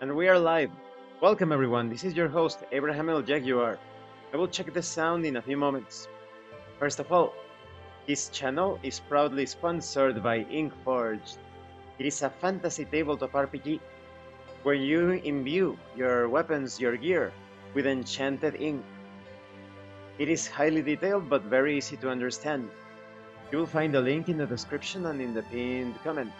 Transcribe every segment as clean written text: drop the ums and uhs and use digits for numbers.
And we are live. Welcome everyone, this is your host Abraham El Jaguar. I will check the sound in a few moments. First of all, this channel is proudly sponsored by Inkforged. It is a fantasy tabletop RPG where you imbue your weapons, your gear, with enchanted ink. It is highly detailed but very easy to understand. You will find a link in the description and in the pinned comment.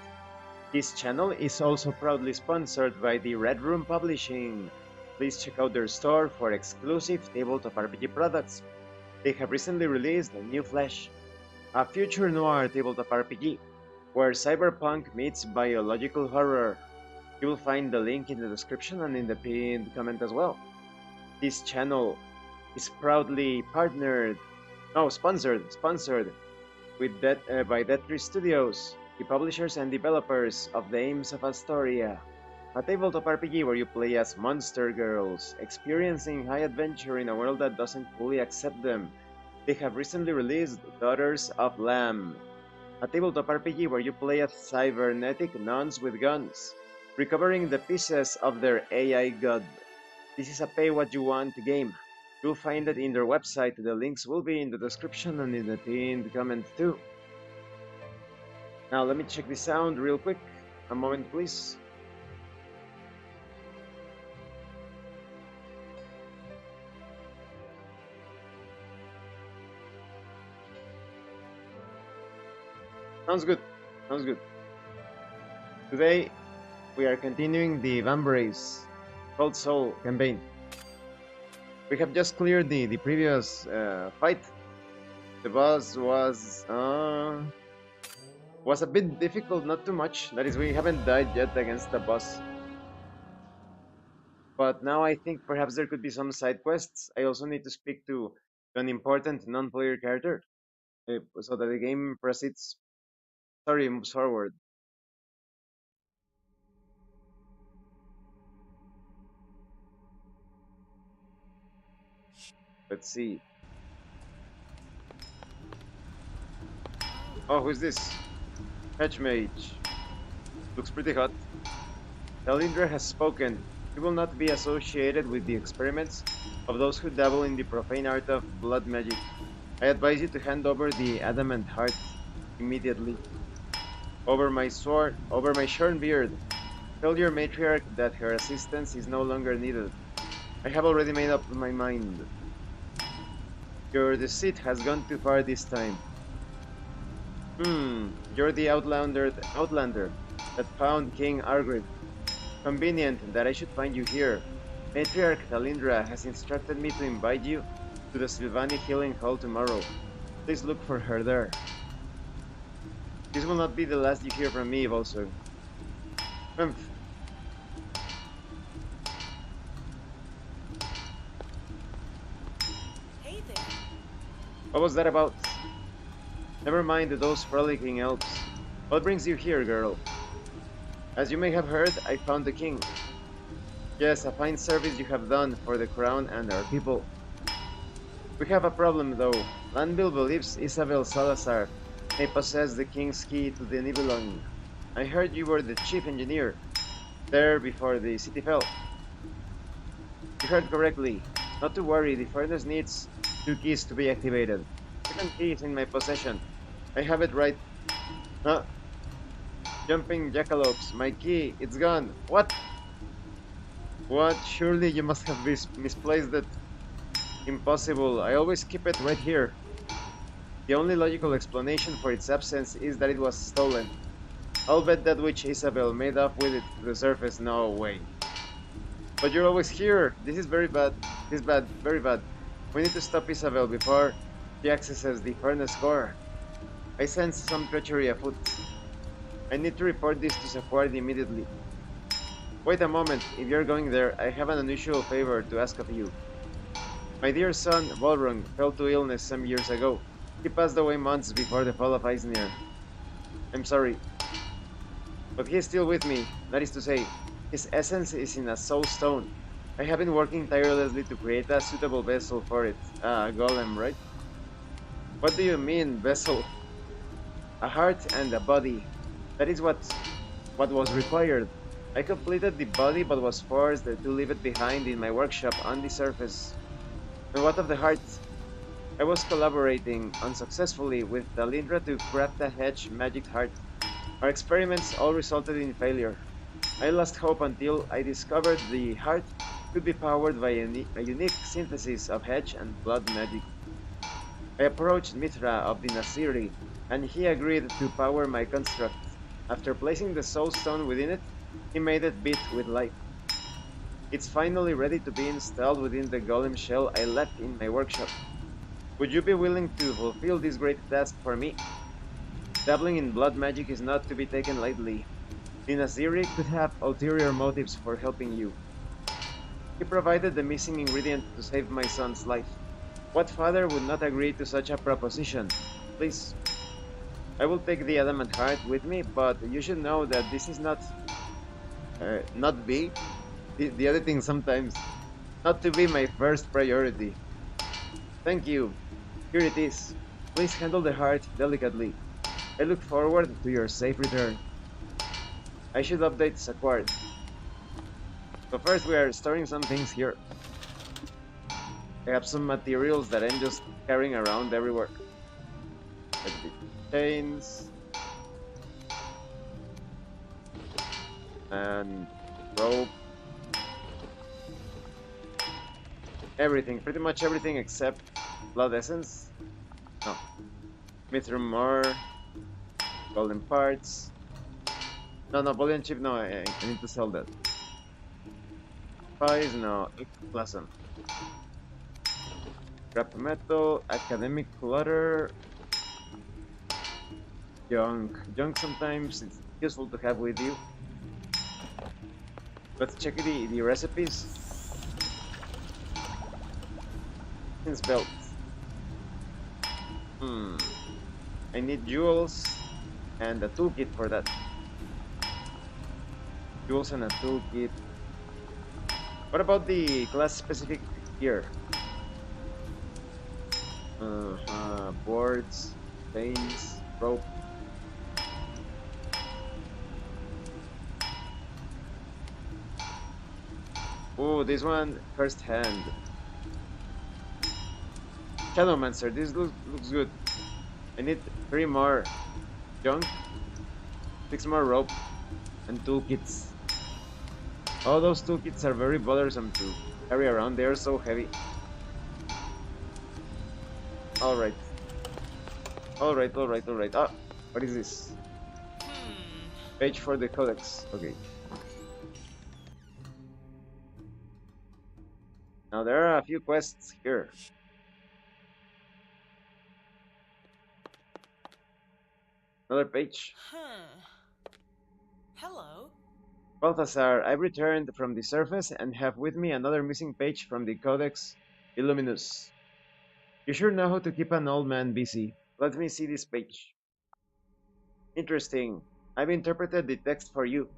This channel is also proudly sponsored by the Red Room Publishing. Please check out their store for exclusive tabletop RPG products. They have recently released a New Flesh, a future noir tabletop RPG where cyberpunk meets biological horror. You will find the link in the description and in the pinned comment as well. This channel is proudly sponsored with by Dead3 Studios, the publishers and developers of Dames of Asstoria, a tabletop RPG where you play as monster girls, experiencing high adventure in a world that doesn't fully accept them. They have recently released Daughters of Lamb, a tabletop RPG where you play as cybernetic nuns with guns, recovering the pieces of their AI god. This is a pay-what-you-want game. You'll find it in their website. The links will be in the description and in the pinned comment too. Now let me check the sound real quick. A moment please. Sounds good. Sounds good. Today we are continuing the Vambrace Cold Soul campaign. We have just cleared the previous fight. The boss was a bit difficult, not too much. That is, we haven't died yet against the boss. But now I think perhaps there could be some side quests. I also need to speak to an important non-player character so that the game proceeds. Sorry, moves forward. Let's see. Oh, who's this? Hedge Mage. Looks pretty hot. Talindra has spoken. He will not be associated with the experiments of those who dabble in the profane art of blood magic. I advise you to hand over the adamant heart immediately. Over my shorn beard. Tell your matriarch that her assistance is no longer needed. I have already made up my mind. Your deceit has gone too far this time. You're the outlander that found King Argrid. Convenient that I should find you here. Matriarch Talindra has instructed me to invite you to the Sylvani Healing Hall tomorrow. Please look for her there. This will not be the last you hear from me, also. Humph. Hey there. What was that about? Never mind those frolicking elves. What brings you here, girl? As you may have heard, I found the king. Yes, a fine service you have done for the crown and our people. We have a problem, though. Lanville believes Isabel Salazar may possess the king's key to the Nibelung. I heard you were the chief engineer there before the city fell. You heard correctly. Not to worry, the furnace needs 2 keys to be activated. The second key is in my possession. I have it right. Huh? Jumping jackalopes. My key. It's gone. What? What? Surely you must have misplaced it. Impossible. I always keep it right here. The only logical explanation for its absence is that it was stolen. I'll bet that witch Isabel made off with it to the surface. No way. But you're always here. This is very bad. This is bad. Very bad. We need to stop Isabel before she accesses the furnace core. I sense some treachery afoot. I need to report this to Jaguar immediately. Wait a moment. If you're going there, I have an unusual favor to ask of you. My dear son, Volrung, fell to illness some years ago. He passed away months before the fall of Eisner. I'm sorry. But he is still with me. That is to say, his essence is in a soul stone. I have been working tirelessly to create a suitable vessel for it. Golem, right? What do you mean, vessel? A heart and a body. That is what was required. I completed the body but was forced to leave it behind in my workshop on the surface. And what of the heart? I was collaborating unsuccessfully with Talindra to craft a hedge magic heart. Our experiments all resulted in failure. I lost hope until I discovered the heart could be powered by a unique synthesis of hedge and blood magic. I approached Mithra of the Nasiri, and he agreed to power my construct. After placing the soul stone within it, he made it beat with life. It's finally ready to be installed within the golem shell I left in my workshop. Would you be willing to fulfill this great task for me? Dabbling in blood magic is not to be taken lightly. The Naziri could have ulterior motives for helping you. He provided the missing ingredient to save my son's life. What father would not agree to such a proposition? Please, I will take the adamant heart with me, but you should know that this is not be the other thing sometimes not to be my first priority. Thank you. Here it is. Please handle the heart delicately. I look forward to your safe return. I should update Saquard. So first we are storing some things here. I have some materials that I'm just carrying around everywhere. Like the chains and rope. Everything, pretty much everything except blood essence. No. Mithril ore, golden parts. No, no, bullion chip, no, I need to sell that. Spice, no, ectoplasm. Scrap metal, academic clutter, junk. Junk sometimes it's useful to have with you. Let's check the recipes. Since belt. I need jewels and a toolkit for that. Jewels and a toolkit. What about the class specific gear? Boards, chains, rope. Oh, this one first hand. Shadowmancer, this looks good. I need 3 more junk, 6 more rope, and toolkits. All those toolkits are very bothersome to carry around, they are so heavy. Alright. Alright. Ah, what is this? Page for the codex. Okay. Now there are a few quests here. Another page. Hello. Balthazar, I've returned from the surface and have with me another missing page from the Codex Illuminus. You sure know how to keep an old man busy. Let me see this page. Interesting. I've interpreted the text for you.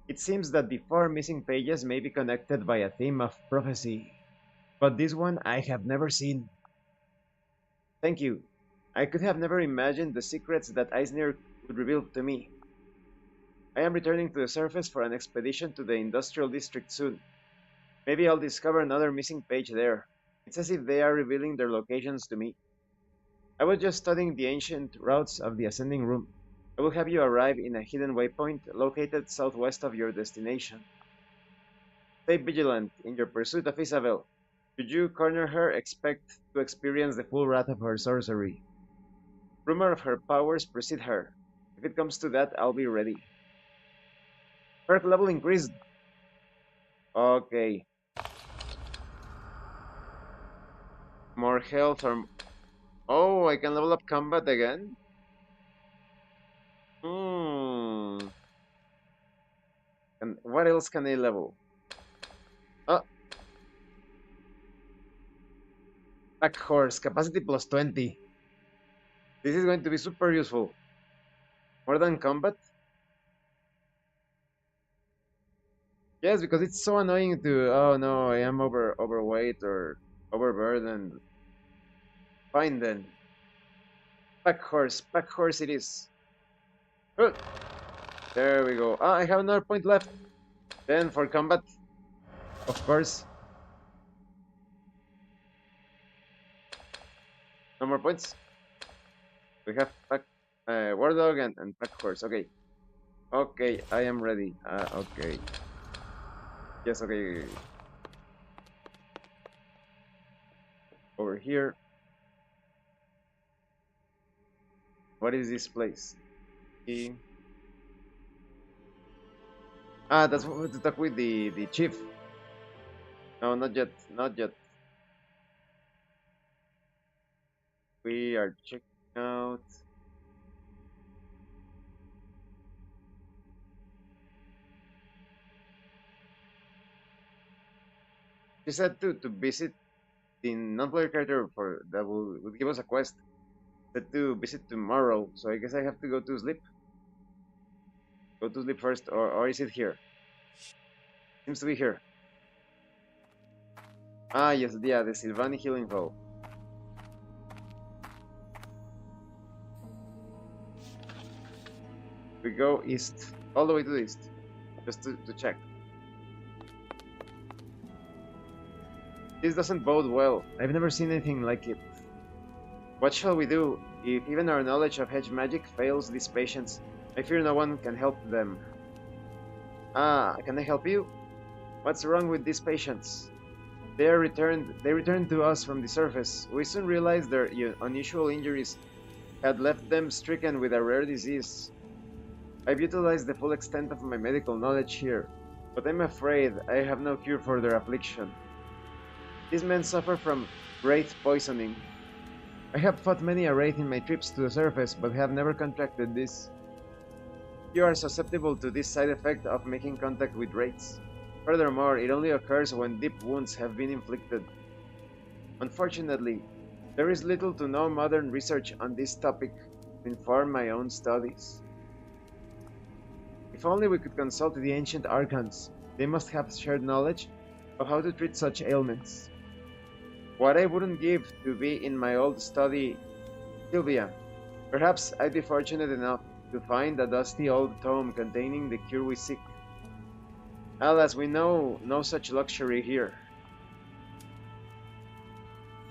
It seems that the 4 missing pages may be connected by a theme of prophecy. But this one I have never seen. Thank you. I could have never imagined the secrets that Eisner would reveal to me. I am returning to the surface for an expedition to the industrial district soon. Maybe I'll discover another missing page there. It's as if they are revealing their locations to me. I was just studying the ancient routes of the ascending room. I will have you arrive in a hidden waypoint located southwest of your destination. Stay vigilant in your pursuit of Isabel. Should you corner her, expect to experience the full wrath of her sorcery. Rumor of her powers precede her. If it comes to that, I'll be ready. Perk level increased. Okay. More health or... Oh, I can level up combat again? Hmm. And what else can I level? Oh, back horse, capacity plus 20. This is going to be super useful. More than combat? Yes, because it's so annoying to, oh no, I am overweight or overburdened. Fine then. Pack horse it is. Oh, there we go. Ah, I have another point left. Then for combat, of course. No more points. We have pack, Warlock and pack horse. Okay. Okay, I am ready. Okay. Yes, okay. Over here. What is this place? The... Ah, that's what we have to talk with the chief. No, not yet. Not yet. We are checking out. She said to visit the non-player character for that will give us a quest. Said to visit tomorrow, so I guess I have to go to sleep. Go to sleep first, or is it here? Seems to be here. Ah, yes, yeah, the Silvani healing hole. We go east, all the way to the east, just to check. This doesn't bode well. I've never seen anything like it. What shall we do? If even our knowledge of hedge magic fails these patients, I fear no one can help them. Ah, can I help you? What's wrong with these patients? They returned to us from the surface. We soon realized their unusual injuries had left them stricken with a rare disease. I've utilized the full extent of my medical knowledge here, but I'm afraid I have no cure for their affliction. These men suffer from wraith poisoning. I have fought many a wraith in my trips to the surface, but have never contracted this. You are susceptible to this side effect of making contact with wraiths. Furthermore, it only occurs when deep wounds have been inflicted. Unfortunately, there is little to no modern research on this topic to inform my own studies. If only we could consult the ancient archons, they must have shared knowledge of how to treat such ailments. What I wouldn't give to be in my old study, Sylvia. Perhaps I'd be fortunate enough to find a dusty old tome containing the cure we seek. Alas, we know no such luxury here.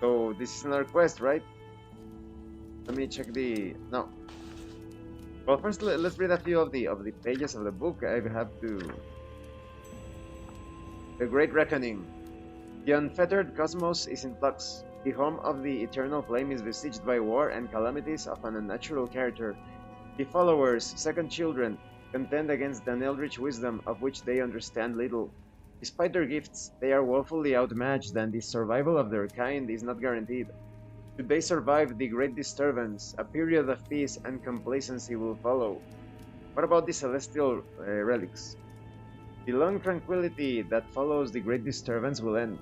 So this is another quest, right? Let me check the... no. Well, first let's read a few of the pages of the book. I have to... The Great Reckoning. The unfettered cosmos is in flux. The home of the eternal flame is besieged by war and calamities of an unnatural character. The followers, second children, contend against an eldritch wisdom of which they understand little. Despite their gifts, they are woefully outmatched, and the survival of their kind is not guaranteed. Should they survive the Great Disturbance, a period of peace and complacency will follow. What about the celestial relics? The long tranquility that follows the Great Disturbance will end.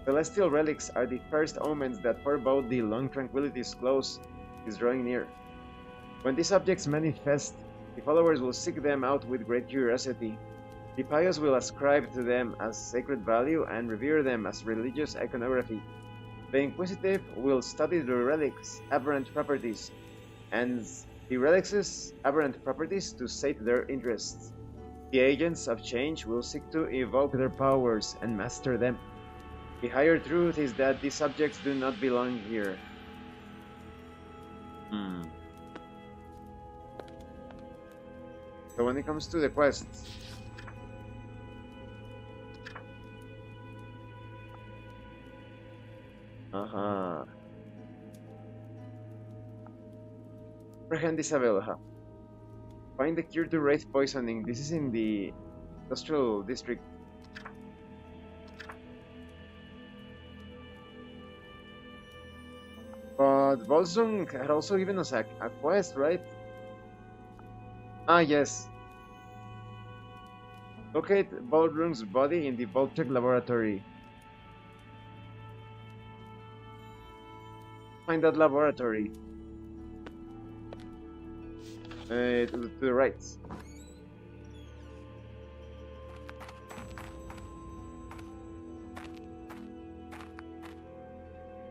Celestial relics are the first omens that forebode the long tranquility's close is drawing near. When these objects manifest, the followers will seek them out with great curiosity. The pious will ascribe to them as sacred value and revere them as religious iconography. The inquisitive will study the relics' aberrant properties, and the relics' aberrant properties to sate their interests. The agents of change will seek to evoke their powers and master them. The higher truth is that these subjects do not belong here. So when it comes to the quests, Prehend Isabella. Find the cure to wraith poisoning. This is in the industrial district. But Volsung had also given us a quest, right? Ah, yes. Locate Volrung's body in the Voltec laboratory. Find that laboratory. To the right.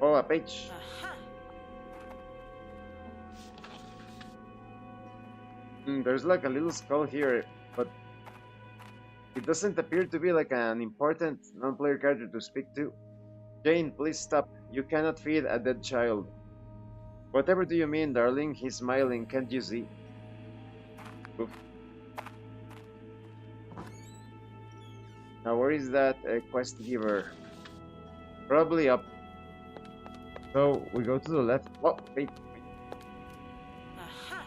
Oh, a page. There's like a little skull here, but It doesn't appear to be like an important non-player character to speak to. Jane, please stop. You cannot feed a dead child. Whatever do you mean, darling? He's smiling, can't you see? Oof. Now where is that quest giver? Probably up. So we go to the left. Oh, wait. Aha.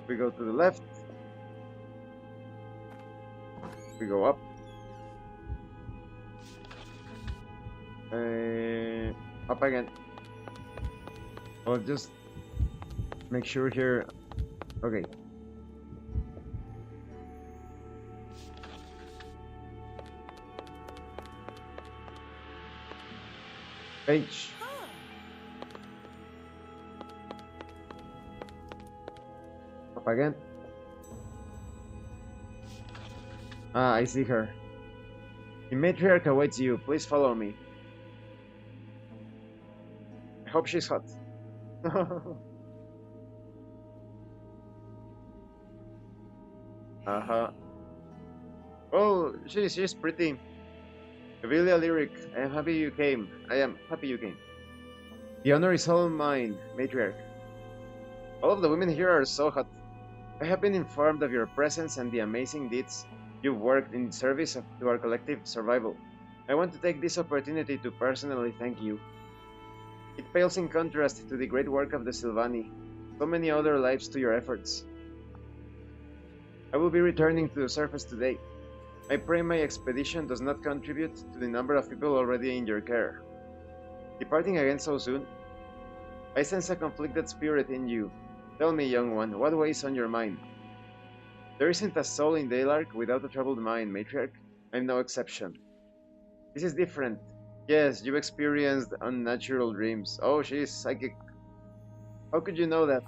We go to the left. We go up. Up again. I'll just make sure here. Okay. Page. Huh. Up again. Ah, I see her. The matriarch awaits you. Please follow me. I hope she's hot. Uh-huh. Oh, she's pretty. Vilia Lyric, I am happy you came. I am happy you came. The honor is all mine, matriarch. All of the women here are so hot. I have been informed of your presence and the amazing deeds you've worked in service to our collective survival. I want to take this opportunity to personally thank you. It pales in contrast to the great work of the Sylvani, so many other lives to your efforts. I will be returning to the surface today. I pray my expedition does not contribute to the number of people already in your care. Departing again so soon? I sense a conflicted spirit in you. Tell me, young one, what weighs on your mind? There isn't a soul in Daylark without a troubled mind, matriarch. I'm no exception. This is different. Yes, you've experienced unnatural dreams. Oh, she's psychic. How could you know that?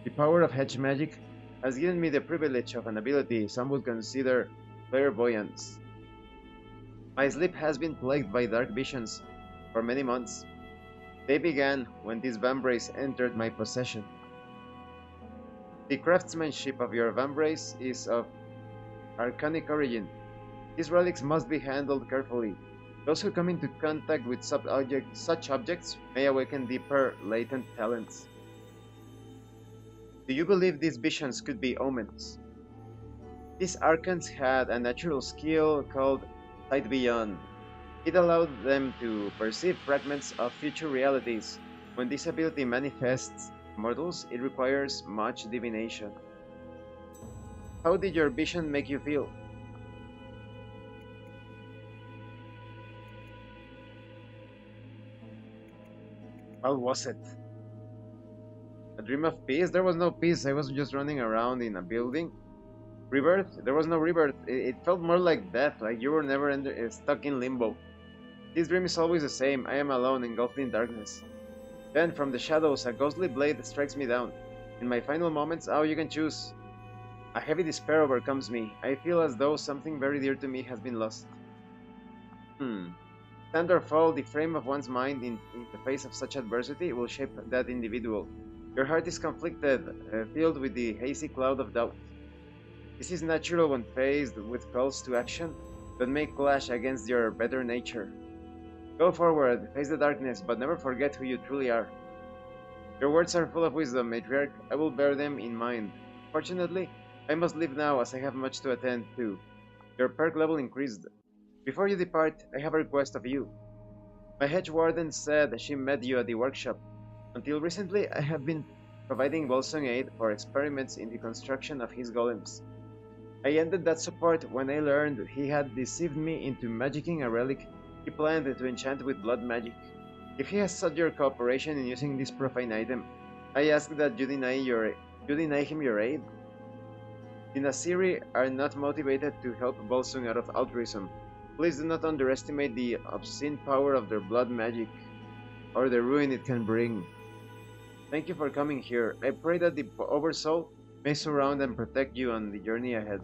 The power of hedge magic has given me the privilege of an ability some would consider clairvoyance. My sleep has been plagued by dark visions for many months. They began when this Vambrace entered my possession. The craftsmanship of your Vambrace is of arcanic origin. These relics must be handled carefully. Those who come into contact with such objects may awaken deeper, latent talents. Do you believe these visions could be omens? These archons had a natural skill called Sight Beyond. It allowed them to perceive fragments of future realities. When this ability manifests mortals, it requires much divination. How did your vision make you feel? How was it? A dream of peace? There was no peace. I was just running around in a building. Rebirth? There was no rebirth. It felt more like death, like you were never stuck in limbo. This dream is always the same. I am alone, engulfed in darkness. Then, from the shadows, a ghostly blade strikes me down. In my final moments, oh, you can choose. A heavy despair overcomes me. I feel as though something very dear to me has been lost. Stand or fall, the frame of one's mind in the face of such adversity will shape that individual. Your heart is conflicted, filled with the hazy cloud of doubt. This is natural when faced with calls to action that may clash against your better nature. Go forward, face the darkness, but never forget who you truly are. Your words are full of wisdom, matriarch. I will bear them in mind. Fortunately, I must leave now as I have much to attend to. Your perk level increased. Before you depart, I have a request of you. My hedge warden said she met you at the workshop. Until recently, I have been providing Bolsung aid for experiments in the construction of his golems. I ended that support when I learned he had deceived me into magicking a relic he planned to enchant with blood magic. If he has sought your cooperation in using this profane item, I ask that you deny him your aid. The Nasiri are not motivated to help Bolsung out of altruism. Please do not underestimate the obscene power of their blood magic, or the ruin it can bring. Thank you for coming here. I pray that the Oversoul may surround and protect you on the journey ahead.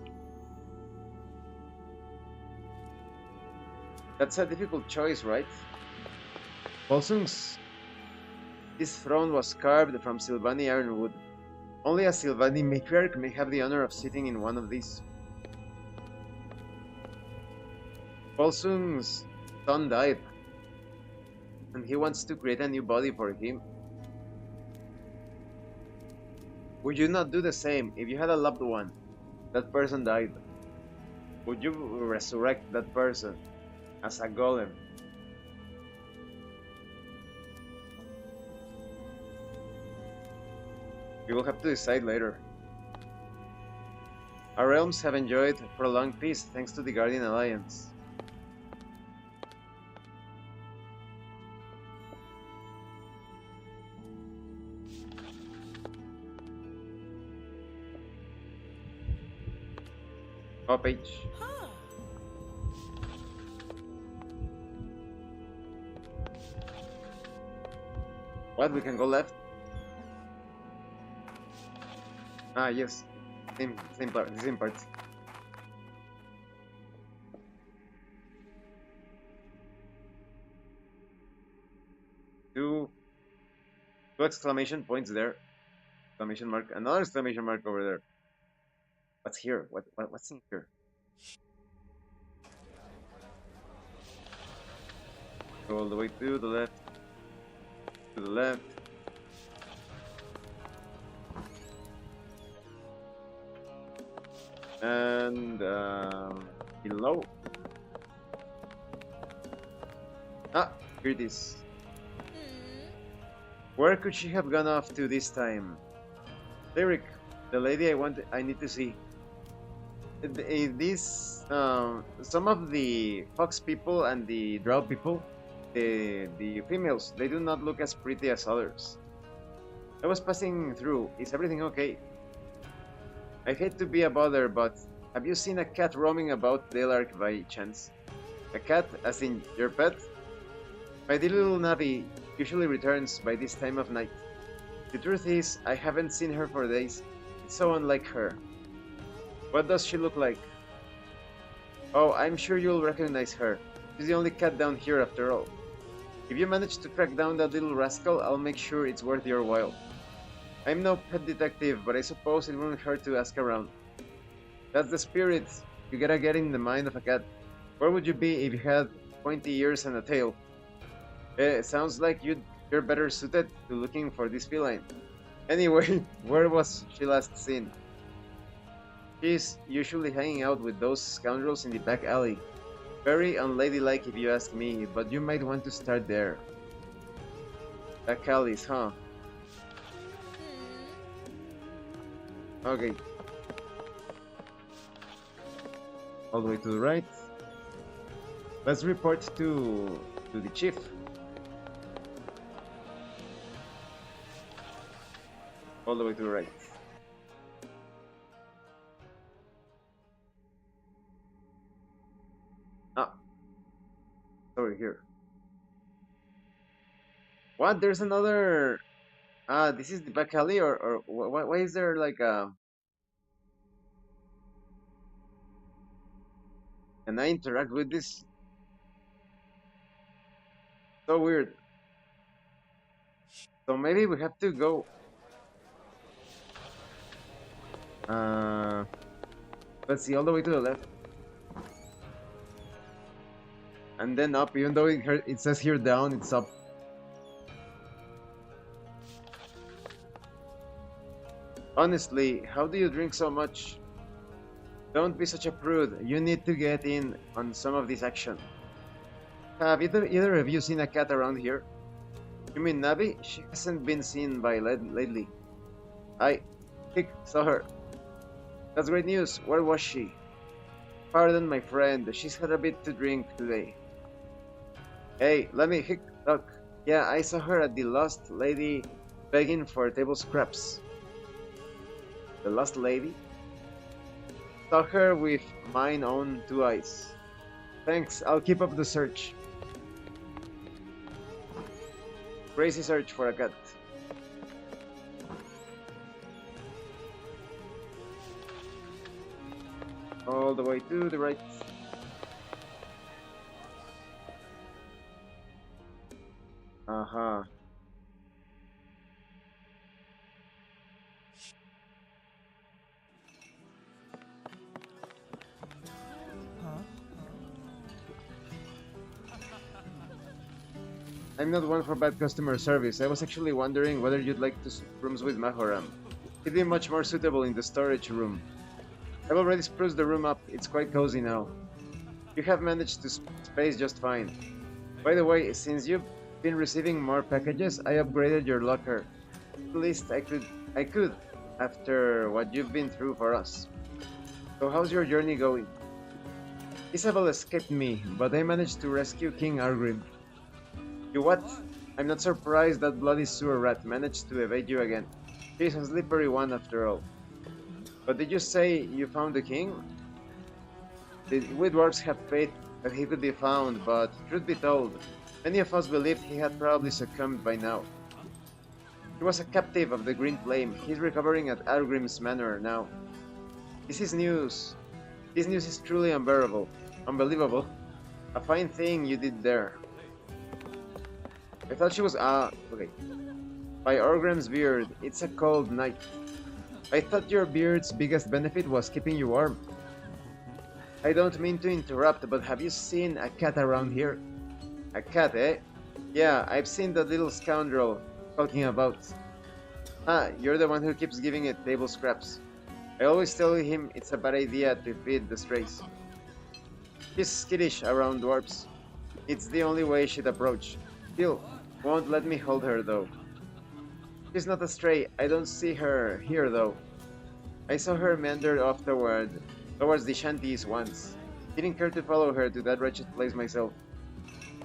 That's a difficult choice, right? Bolsung's this throne was carved from Sylvani ironwood. Only a Sylvani matriarch may have the honor of sitting in one of these. Volsung's son died, and he wants to create a new body for him. Would you not do the same if you had a loved one? That person died. Would you resurrect that person as a golem? You will have to decide later. Our realms have enjoyed prolonged peace thanks to the Guardian Alliance. Oh, page. What? We can go left? Ah, yes. Same part. Same part. Two, two exclamation points there. Exclamation mark. Another exclamation mark over there. What's here? What's in here? Go all the way to the left. To the left. And below. Ah, here it is. Where could she have gone off to this time? Lyric, the lady I need to see. Some of the fox people and the drow people, the females, they do not look as pretty as others. I was passing through. Is everything okay? I hate to be a bother, but have you seen a cat roaming about Delark by chance? A cat, as in your pet? My dear little Navi usually returns by this time of night. The truth is, I haven't seen her for days. It's so unlike her. What does she look like? Oh, I'm sure you'll recognize her. She's the only cat down here after all. If you manage to track down that little rascal, I'll make sure it's worth your while. I'm no pet detective, but I suppose it wouldn't hurt to ask around. That's the spirit. You gotta get in the mind of a cat. Where would you be if you had pointy ears and a tail? Sounds like you're better suited to looking for this feline. Anyway, where was she last seen? She's usually hanging out with those scoundrels in the back alley. Very unladylike if you ask me, but you might want to start there. Back alleys, huh? Okay. All the way to the right. Let's report to the chief. All the way to the right. Ah, sorry, here. What? There's another. Ah, this is the back alley, or why is there like a? Can I interact with this? So weird. So maybe we have to go. Uh, let's see, all the way to the left, and then up. Even though it says here down, it's up. Honestly, how do you drink so much? Don't be such a prude. You need to get in on some of this action. Have either of you seen a cat around here? You mean Navi? She hasn't been seen by lately. I saw her. That's great news. Where was she? Pardon, my friend. She's had a bit to drink today. Hey, let me talk. Yeah, I saw her at the Lost Lady begging for table scraps. The Lost Lady? Saw her with mine own two eyes. Thanks, I'll keep up the search. Crazy search for a cat. All the way to the right. Uh-huh. I'm not one for bad customer service. I was actually wondering whether you'd like to swap rooms with Mahoram. He'd be much more suitable in the storage room. I've already spruced the room up. It's quite cozy now. You have managed to space just fine. By the way, since you've been receiving more packages, I upgraded your locker. At least I could, after what you've been through for us. So how's your journey going? Isabel escaped me, but I managed to rescue King Argrim. You what? I'm not surprised that bloody sewer rat managed to evade you again. He's a slippery one after all. But did you say you found the king? We dwarves have faith that he could be found, but truth be told, many of us believed he had probably succumbed by now. He was a captive of the Green Flame. He's recovering at Argrim's Manor now. This is news. This news is truly unbearable. Unbelievable. A fine thing you did there. I thought she was okay. By Orgrim's beard, it's a cold night. I thought your beard's biggest benefit was keeping you warm. I don't mean to interrupt, but have you seen a cat around here? A cat, eh? Yeah, I've seen that little scoundrel talking about. Ah, you're the one who keeps giving it table scraps. I always tell him it's a bad idea to feed the strays. She's skittish around dwarves. It's the only way she'd approach. Still, won't let me hold her though. She's not a stray. I don't see her here though. I saw her meander off towards the shanties once. Didn't care to follow her to that wretched place myself.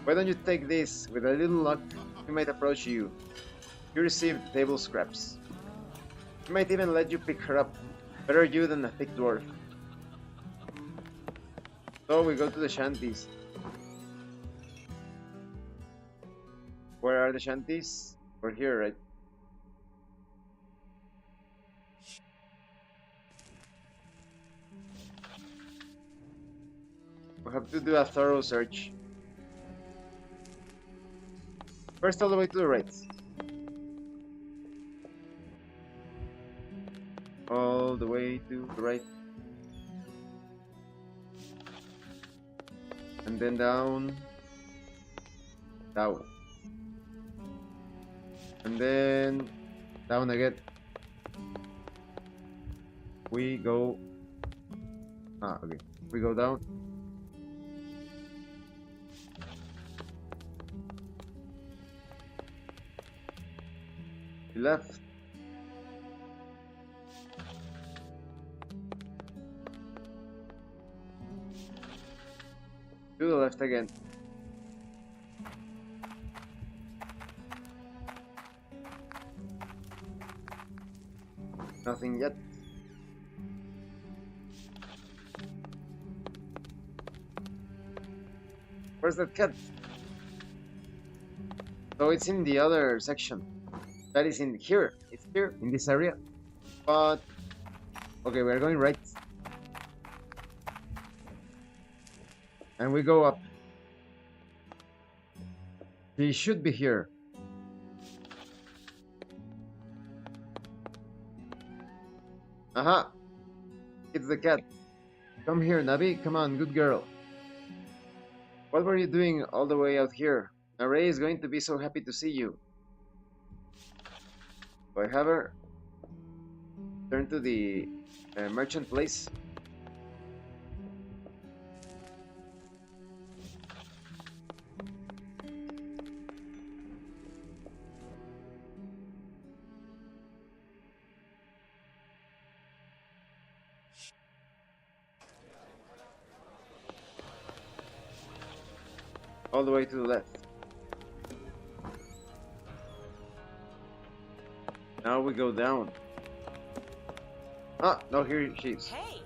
Why don't you take this? With a little luck, she might approach you. You received table scraps. She might even let you pick her up. Better you than a thick dwarf. So we go to the shanties. Where are the shanties? We're here, right? We have to do a thorough search. First, all the way to the right. All the way to the right. And then down. Down. And then down again. We go. Okay. We go down. Left. To the left again. Nothing yet. Where's that cat? So it's in the other section. That is in here. It's here, in this area. But... okay, we're going right. And we go up. He should be here. Aha! It's the cat. Come here, Navi. Come on, good girl. What were you doing all the way out here? Naray is going to be so happy to see you. Do I have her? Turn to the merchant place. All the way to the left. Now we go down. Ah, no, here she is. Hey!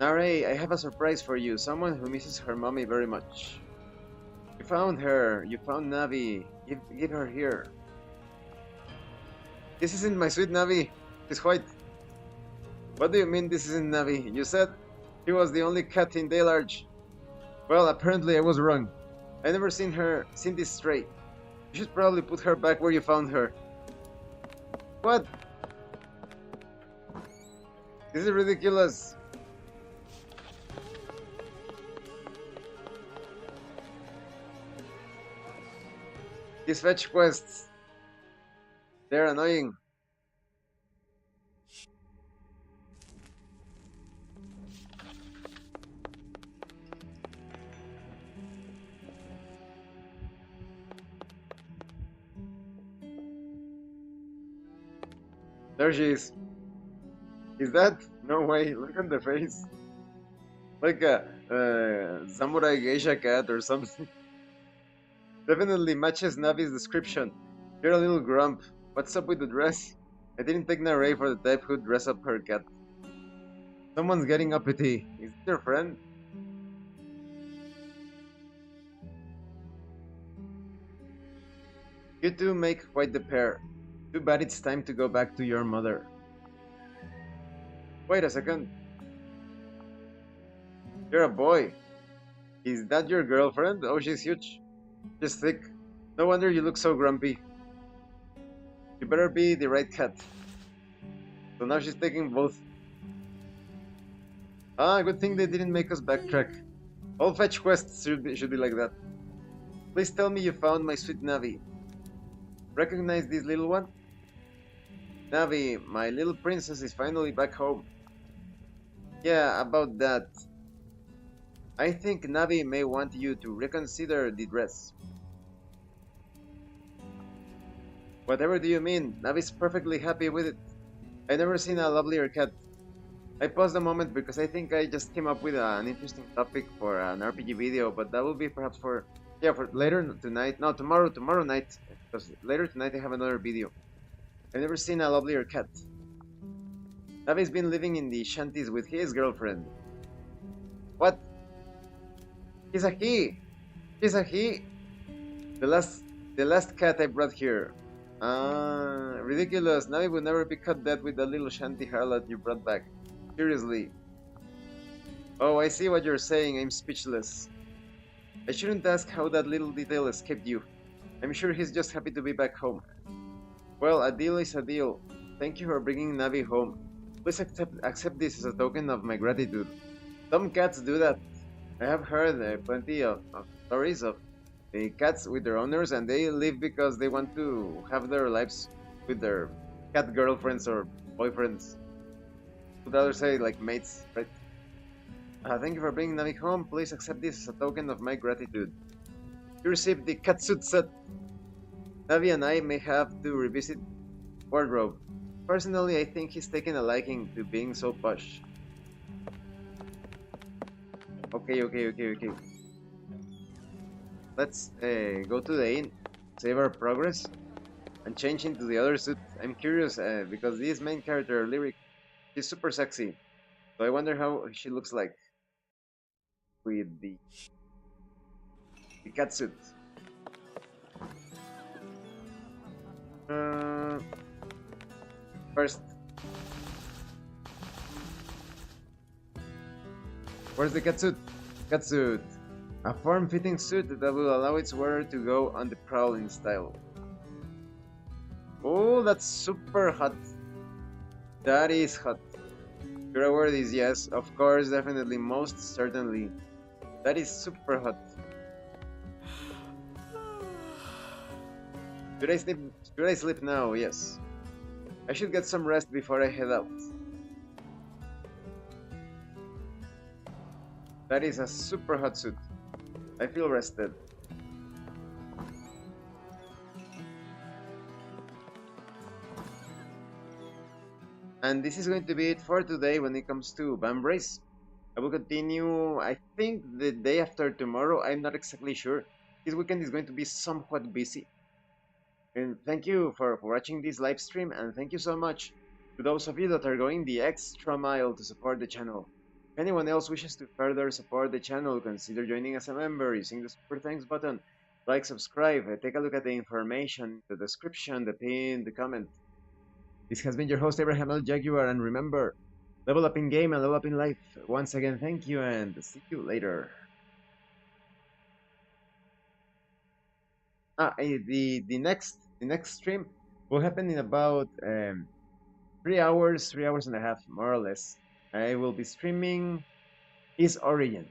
Naray, I have a surprise for you. Someone who misses her mommy very much. You found her. You found Navi. Give her here. This isn't my sweet Navi. She's white. What do you mean this isn't Navi? You said she was the only cat in Delarge. Well, apparently I was wrong. I never seen this stray. You should probably put her back where you found her. What? This is ridiculous. These fetch quests, they're annoying. There she is. Is that? No way, look at the face. Like a samurai geisha cat or something. Definitely matches Navi's description. You're a little grump. What's up with the dress? I didn't take Naray for the type who'd dress up her cat. Someone's getting uppity. Is it your friend? You two make quite the pair. Too bad it's time to go back to your mother. Wait a second. You're a boy. Is that your girlfriend? Oh, she's huge. She's thick. No wonder you look so grumpy. You better be the right cat. So now she's taking both. Ah, good thing they didn't make us backtrack. All fetch quests should be like that. Please tell me you found my sweet Navi. Recognize this little one? Navi, my little princess is finally back home. Yeah, about that. I think Navi may want you to reconsider the dress. Whatever do you mean? Navi's perfectly happy with it. I've never seen a lovelier cat. I paused a moment because I think I just came up with an interesting topic for an RPG video, but that will be perhaps for for later tonight. No, tomorrow night. Because later tonight I have another video. I've never seen a lovelier cat. Navi's been living in the shanties with his girlfriend. What? He's a he. He's a he. The last cat I brought here. Ah, ridiculous. Navi would never be cut dead with the little shanty harlot you brought back. Seriously. Oh, I see what you're saying. I'm speechless. I shouldn't ask how that little detail escaped you. I'm sure he's just happy to be back home. Well, a deal is a deal. Thank you for bringing Navi home. Please accept this as a token of my gratitude. Some cats do that. I have heard plenty of stories of cats with their owners, and they live because they want to have their lives with their cat girlfriends or boyfriends. Would rather say like mates, right? Thank you for bringing Navi home. Please accept this as a token of my gratitude. You received the catsuit set. Navi and I may have to revisit wardrobe. Personally, I think he's taken a liking to being so posh. Okay. Let's go to the inn, save our progress, and change into the other suit. I'm curious because this main character, Lyric, she's super sexy. So I wonder how she looks like with the cat suit. First, where's the catsuit? Catsuit. A form-fitting suit that will allow its wearer to go on the prowl in style. Oh, that's super hot. That is hot. Your word is yes, of course, definitely, most certainly. That is super hot. Should I sleep? Should I sleep now? Yes. I should get some rest before I head out. That is a super hot suit. I feel rested. And this is going to be it for today when it comes to Vambrace. I will continue, I think, the day after tomorrow. I'm not exactly sure. This weekend is going to be somewhat busy. And thank you for watching this live stream, and thank you so much to those of you that are going the extra mile to support the channel. If anyone else wishes to further support the channel, consider joining as a member using the super thanks button. Like, subscribe, take a look at the information, the description, the pin, the comment. This has been your host Abraham L. Jaguar, and remember, level up in game and level up in life. Once again, thank you, and see you later. The next stream will happen in about 3 hours and a half, more or less. I will be streaming His Origin.